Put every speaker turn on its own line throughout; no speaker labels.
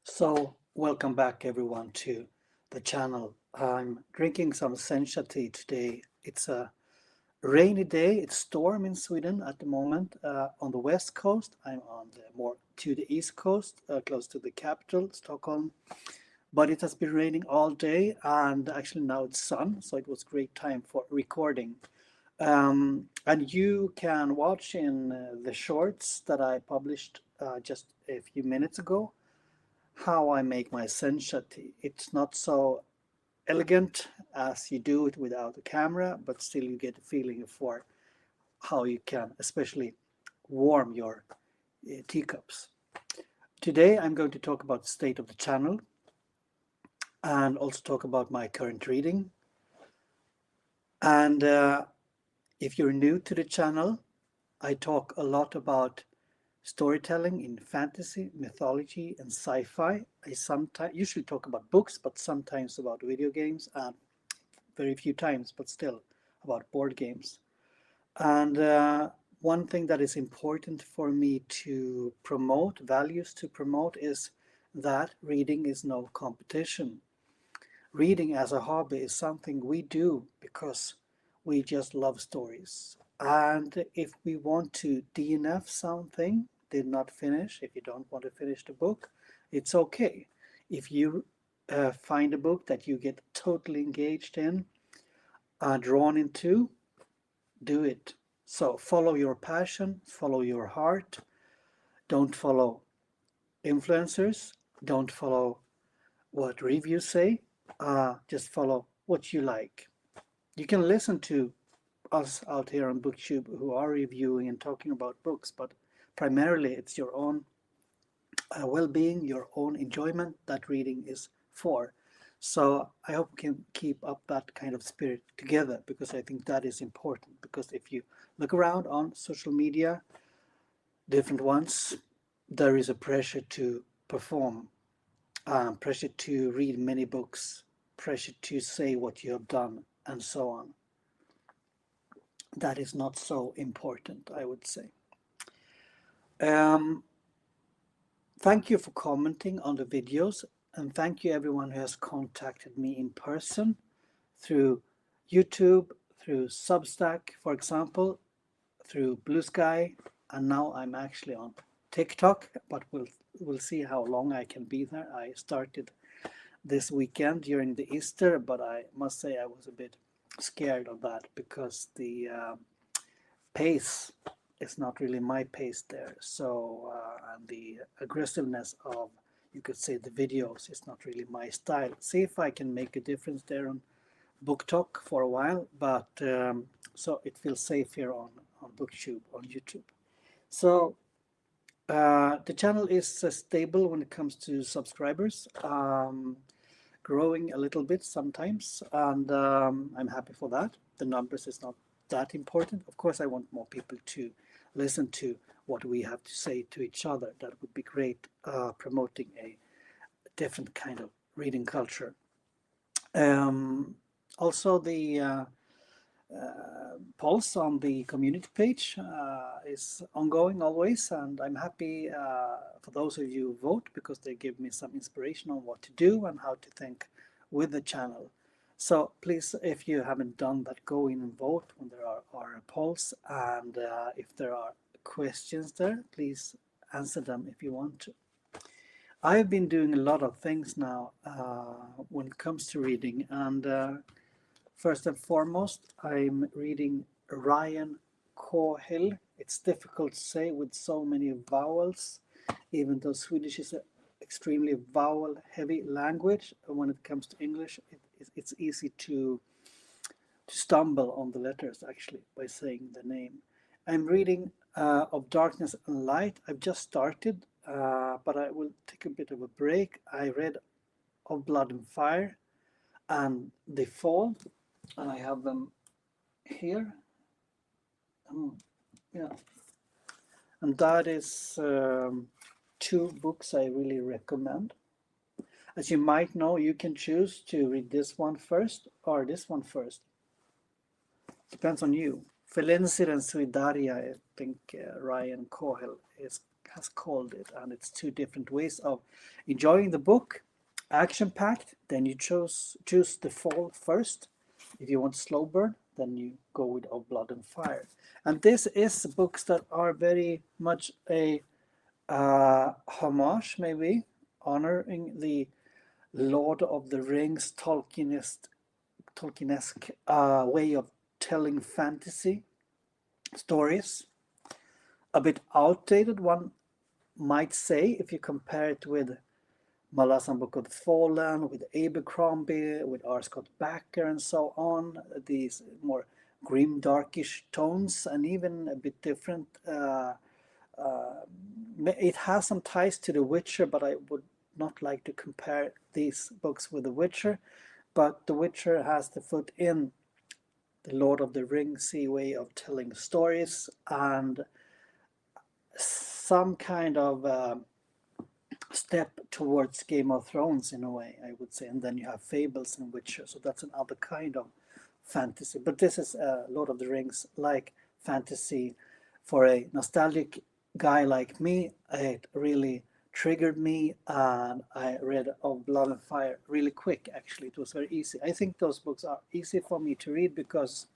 So, welcome back everyone to the channel. I'm drinking some sencha tea today. It's a rainy day. It's storm in Sweden at the moment on the west coast. I'm on the more to the east coast, close to the capital, Stockholm. But it has been raining all day, and actually now it's sun, so it was great time for recording. And you can watch in the shorts that I published just a few minutes ago how I make my sencha tea. It's not so elegant as you do it without a camera, but still you get a feeling for how you can especially warm your teacups. Today I'm going to talk about the state of the channel and also talk about my current reading. And if you're new to the channel, I talk a lot about storytelling in fantasy, mythology, and sci-fi. I sometimes usually talk about books, but sometimes about video games, and very few times, but still about board games. And one thing that is important for me to promote, values to promote, is that reading is no competition. Reading as a hobby is something we do because we just love stories. And if we want to DNF something, did not finish, if you don't want to finish the book, it's okay. If you find a book that you get totally engaged in, drawn into, do it. So follow your passion, follow your heart. Don't follow influencers. Don't follow what reviews say. Just follow what you like. You can listen to us out here on BookTube who are reviewing and talking about books, but primarily it's your own well-being, your own enjoyment that reading is for. So I hope we can keep up that kind of spirit together, because I think that is important. Because if you look around on social media, different ones, there is a pressure to perform, pressure to read many books, pressure to say what you have done, and so on. That is not so important, I would say. Um, Thank you for commenting on the videos, and thank you everyone who has contacted me in person through YouTube, through Substack, for example, through Blue Sky, and now I'm actually on TikTok, but we'll see how long I can be there. I started this weekend during the Easter, but I must say I was a bit scared of that because the pace is not really my pace there. So and the aggressiveness of, you could say, the videos is not really my style. See if I can make a difference there on Book Talk for a while, but so it feels safe here on BookTube on YouTube. So the channel is stable when it comes to subscribers, growing a little bit sometimes, and I'm happy for that. The numbers is not that important. Of course, I want more people to listen to what we have to say to each other. That would be great, promoting a different kind of reading culture. Also, the polls on the community page is ongoing always, and I'm happy for those of you who vote, because they give me some inspiration on what to do and how to think with the channel. So please, if you haven't done that, go in and vote when there are polls, and if there are questions there, please answer them if you want to. I've been doing a lot of things now when it comes to reading, and first and foremost, I'm reading Ryan Cohill. It's difficult to say with so many vowels, even though Swedish is an extremely vowel-heavy language. When it comes to English, it's easy to stumble on the letters, actually, by saying the name. I'm reading Of Darkness and Light. I've just started, but I will take a bit of a break. I read Of Blood and Fire and The Fall, and I have them here. Yeah, and that is two books I really recommend. As you might know, you can choose to read this one first or this one first. Depends on you. Felencer and Suidaria, I think Ryan Cohill is has called it, and it's two different ways of enjoying the book. Action-packed, then you choose the fall first. If you want slow burn, then you go with Of Blood and Fire. And this is books that are very much a homage, maybe honoring the Lord of the Rings Tolkienesque way of telling fantasy stories. A bit outdated, one might say, if you compare it with Malazan Book of the Fallen, with Abercrombie, with R. Scott Bakker, and so on. These more grim, darkish tones, and even a bit different. It has some ties to The Witcher, but I would not like to compare these books with The Witcher. But The Witcher has the foot in the Lord of the Ringsy way of telling stories, and some kind of step towards Game of Thrones in a way, I would say. And then you have Fables and Witcher, so that's another kind of fantasy. But this is Lord of the Rings like fantasy. For a nostalgic guy like me, it really triggered me, and I read Of Blood and Fire really quick. Actually, it was very easy. I think those books are easy for me to read because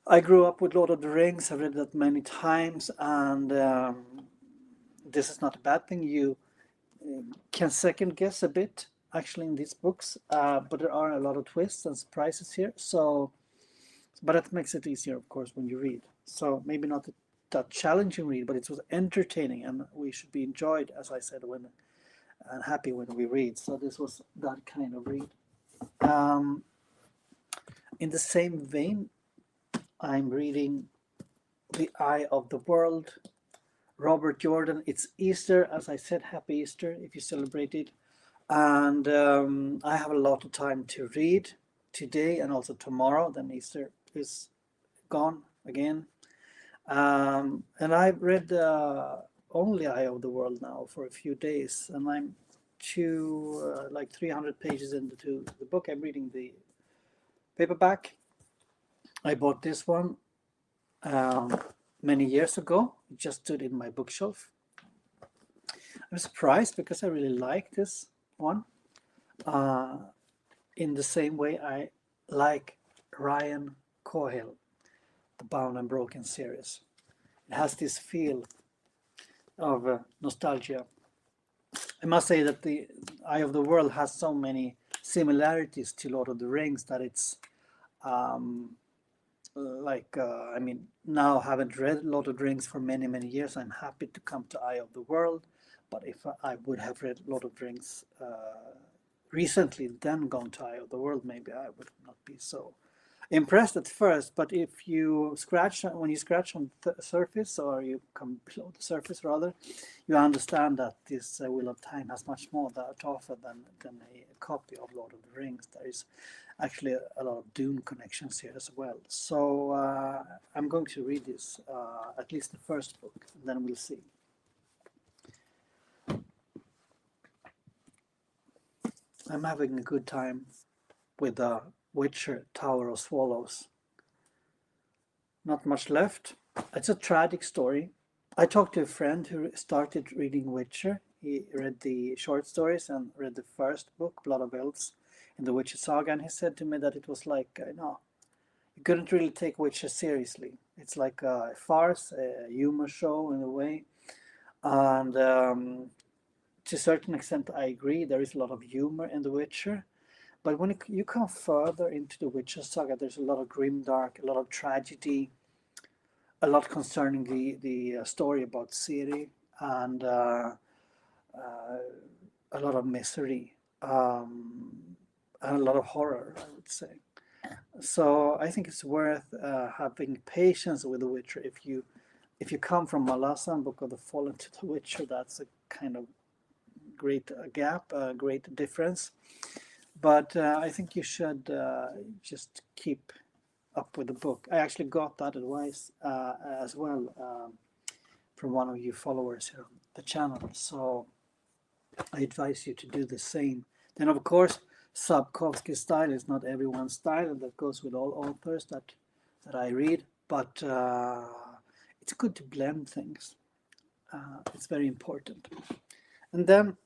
I grew up with Lord of the Rings. I've read that many times, and this is not a bad thing. You can second guess a bit actually in these books, but there are a lot of twists and surprises here. So, but it makes it easier, of course, when you read. So maybe not that challenging read, but it was entertaining, and we should be enjoyed, as I said, when and happy when we read. So this was that kind of read. In the same vein, I'm reading The Eye of the World, Robert Jordan. It's Easter, as I said, happy Easter if you celebrate it. And I have a lot of time to read today and also tomorrow. Then Easter is gone again. And I've read only Eye of the World now for a few days, and I'm like 300 pages into the book. I'm reading the paperback. I bought this one many years ago. It just stood in my bookshelf. I'm surprised because I really like this one. In the same way I like Ryan Cohill, the Bound and Broken series. It has this feel of nostalgia. I must say that the Eye of the World has so many similarities to Lord of the Rings that it's I mean, now I haven't read Lord of the Rings for many years. I'm happy to come to Eye of the World, but if I would have read Lord of the Rings recently, then gone to Eye of the World, maybe I would not be so impressed at first. But if you when you scratch on the surface, or you come below the surface rather, you understand that this Wheel of Time has much more to offer than a copy of Lord of the Rings. There is actually a lot of Dune connections here as well. So I'm going to read this, at least the first book, and then we'll see. I'm having a good time with The Witcher, Tower of Swallows. Not much left. It's a tragic story. I talked to a friend who started reading Witcher. He read the short stories and read the first book, Blood of Elves, in the Witcher saga, and he said to me that it was like, you couldn't really take Witcher seriously. It's like a farce, a humor show in a way. And to a certain extent, I agree. There is a lot of humor in The Witcher. But when you come further into the Witcher saga, there's a lot of grimdark, a lot of tragedy, a lot concerning the story about Ciri, and a lot of misery, and a lot of horror, I would say. So I think it's worth having patience with The Witcher. If you come from Malazan, Book of the Fallen, to The Witcher, that's a kind of great gap, a great difference. But I think you should just keep up with the book. I actually got that advice as well from one of you followers here on the channel. So I advise you to do the same. Then, of course, Sapkowski's style is not everyone's style, and that goes with all authors that I read. But it's good to blend things. It's very important. And then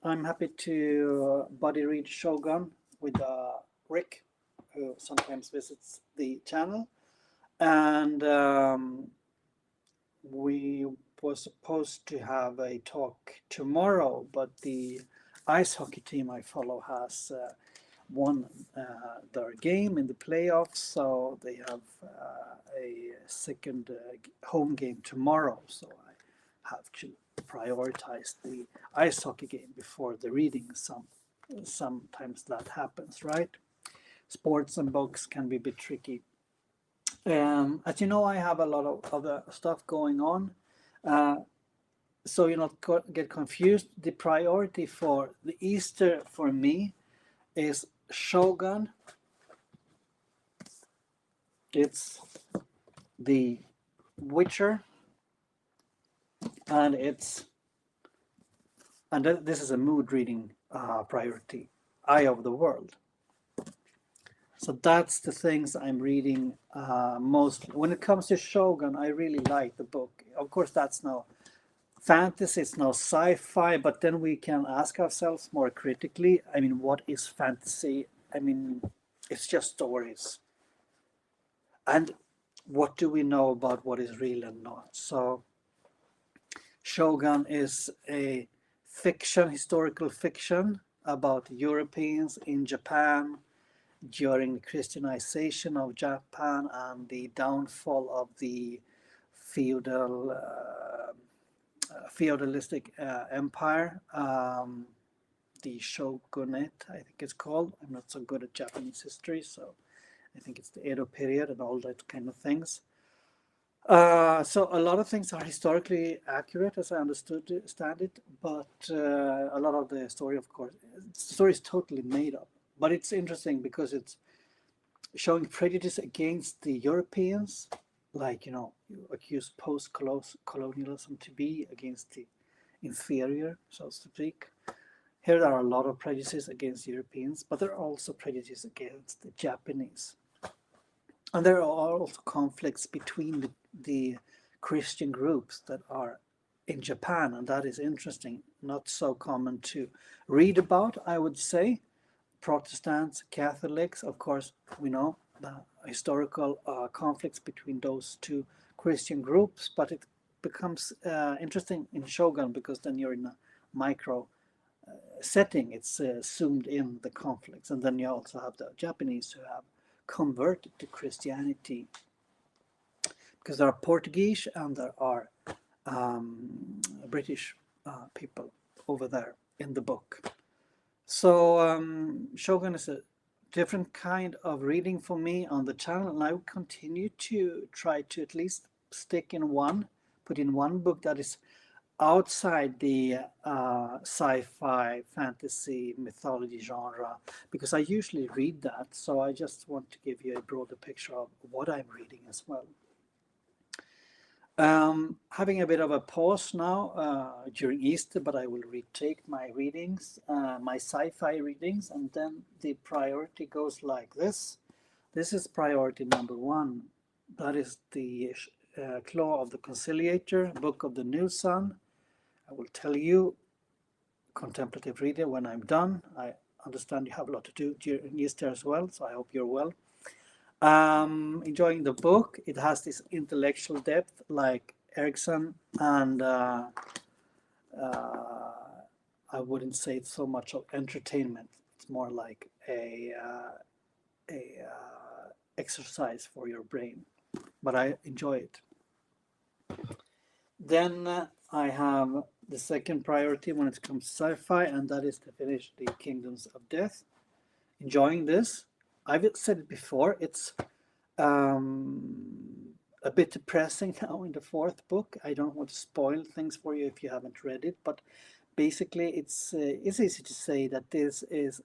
I'm happy to buddy read Shogun with Rick, who sometimes visits the channel. And we were supposed to have a talk tomorrow, but the ice hockey team I follow has won their game in the playoffs, so they have a second home game tomorrow. So I have to prioritize the ice hockey game before the reading. Sometimes that happens, right? Sports and books can be a bit tricky. As you know, I have a lot of other stuff going on. So you not get confused. The priority for the Easter for me is Shogun. It's The Witcher, and this is a mood reading priority. Eye of the World. So that's the things I'm reading mostly. When it comes to Shogun, I really like the book. Of course, that's no fantasy, it's no sci-fi, but then we can ask ourselves more critically, I mean, what is fantasy? I mean, it's just stories. And what do we know about what is real and not? So Shogun is a fiction, historical fiction about Europeans in Japan during the Christianization of Japan and the downfall of the feudalistic empire, the shogunate, I think it's called. I'm not so good at Japanese history, so I think it's the Edo period and all that kind of things. So a lot of things are historically accurate, as I understand it, but a lot of the story, of course, the story is totally made up. But it's interesting because it's showing prejudice against the Europeans, like, you accuse post-colonialism to be against the inferior, so to speak. Here there are a lot of prejudices against Europeans, but there are also prejudices against the Japanese. And there are also conflicts between the Christian groups that are in Japan, and that is interesting, not so common to read about, I would say. Protestants, Catholics, of course, we know the historical conflicts between those two Christian groups, but it becomes interesting in Shogun because then you're in a micro setting. It's zoomed in the conflicts, and then you also have the Japanese who have converted to Christianity because there are Portuguese and there are British people over there in the book. So Shogun is a different kind of reading for me on the channel, and I will continue to try to at least put in one book that is outside the sci-fi, fantasy, mythology genre, because I usually read that. So I just want to give you a broader picture of what I'm reading as well. Having a bit of a pause now during Easter, but I will retake my readings, my sci-fi readings, and then the priority goes like this. This is priority number 1. That is the Claw of the Conciliator, Book of the New Sun. I will tell you, contemplative reader, when I'm done. I understand you have a lot to do during Easter as well, so I hope you're well. Enjoying the book. It has this intellectual depth like Erikson, and I wouldn't say it's so much of entertainment. It's more like a exercise for your brain, but I enjoy it. Then I have the second priority when it comes to sci-fi, and that is to finish the Kingdoms of Death. Enjoying this. I've said it before, it's a bit depressing now in the 4th book. I don't want to spoil things for you if you haven't read it, but basically it's easy to say that this is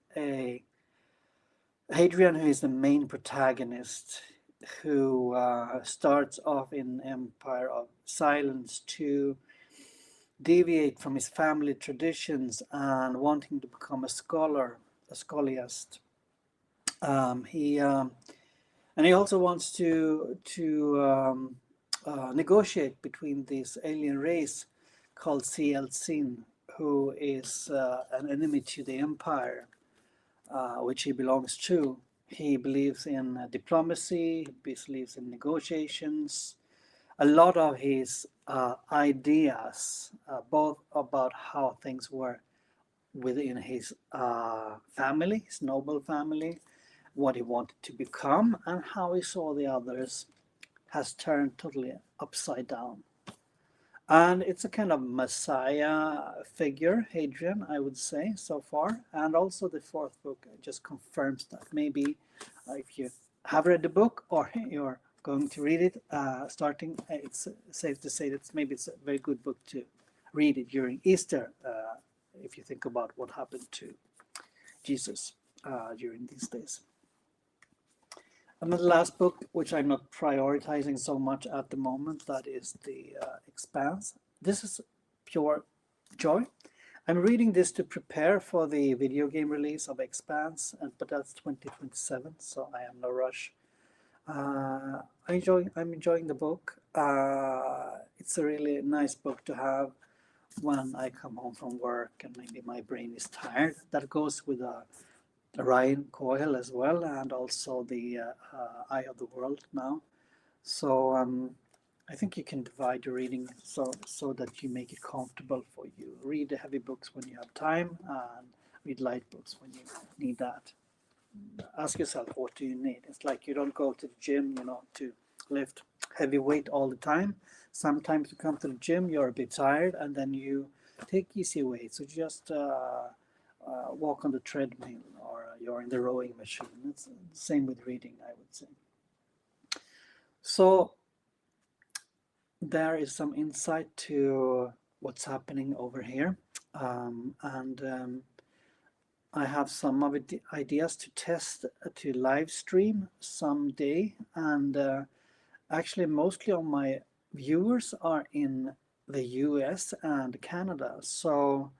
Hadrian, who is the main protagonist, who starts off in Empire of Silence to deviate from his family traditions and wanting to become a scholar, a scholiast. He also wants to negotiate between this alien race called Cielcin, who is an enemy to the empire, which he belongs to. He believes in diplomacy, he believes in negotiations. A lot of his ideas, both about how things were within his family, his noble family, what he wanted to become, and how he saw the others, has turned totally upside down. And it's a kind of messiah figure, Hadrian, I would say, so far. And also the fourth book just confirms that. Maybe if you have read the book or you're going to read it, it's safe to say that maybe it's a very good book to read it during Easter, if you think about what happened to Jesus during these days. And the last book, which I'm not prioritizing so much at the moment, that is The Expanse. This is pure joy. I'm reading this to prepare for the video game release of Expanse, but that's 2027, so I am no rush. I'm enjoying the book. It's a really nice book to have when I come home from work and maybe my brain is tired. That goes with Ryan Coyle as well, and also the Eye of the World now. So I think you can divide your reading so that you make it comfortable for you. Read the heavy books when you have time, and read light books when you need that. Ask yourself, what do you need? It's like you don't go to the gym, to lift heavy weight all the time. Sometimes you come to the gym, you're a bit tired, and then you take easy weights. So just walk on the treadmill, or you're in the rowing machine. It's the same with reading, I would say. So there is some insight to what's happening over here, and I have some of the ideas to test to live stream someday, and actually mostly of my viewers are in the US and Canada. So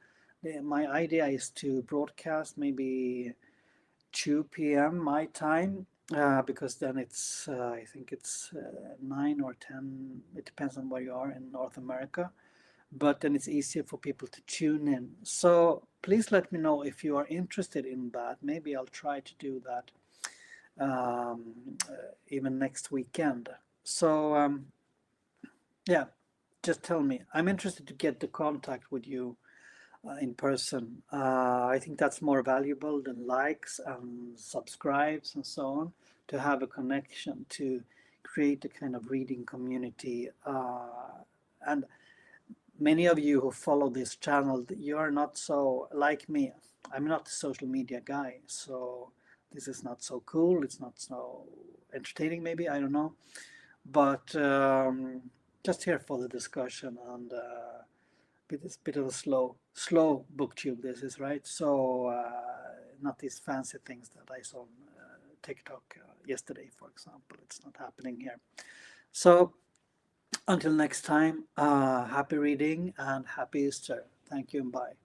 my idea is to broadcast maybe 2 p.m. my time, because then it's I think it's 9 or 10. It depends on where you are in North America, but then it's easier for people to tune in. So please let me know if you are interested in that. Maybe I'll try to do that even next weekend. So yeah, just tell me. I'm interested to get the contact with you in person. I think that's more valuable than likes and subscribes and so on, to have a connection, to create a kind of reading community. And many of you who follow this channel, you are not so like me. I'm not a social media guy, so this is not so cool. It's not so entertaining, maybe, I don't know. But just here for the discussion, and it's a bit of a slow booktube this is, right? So not these fancy things that I saw on TikTok yesterday, for example. It's not happening here. So until next time, happy reading and happy Easter. Thank you and bye.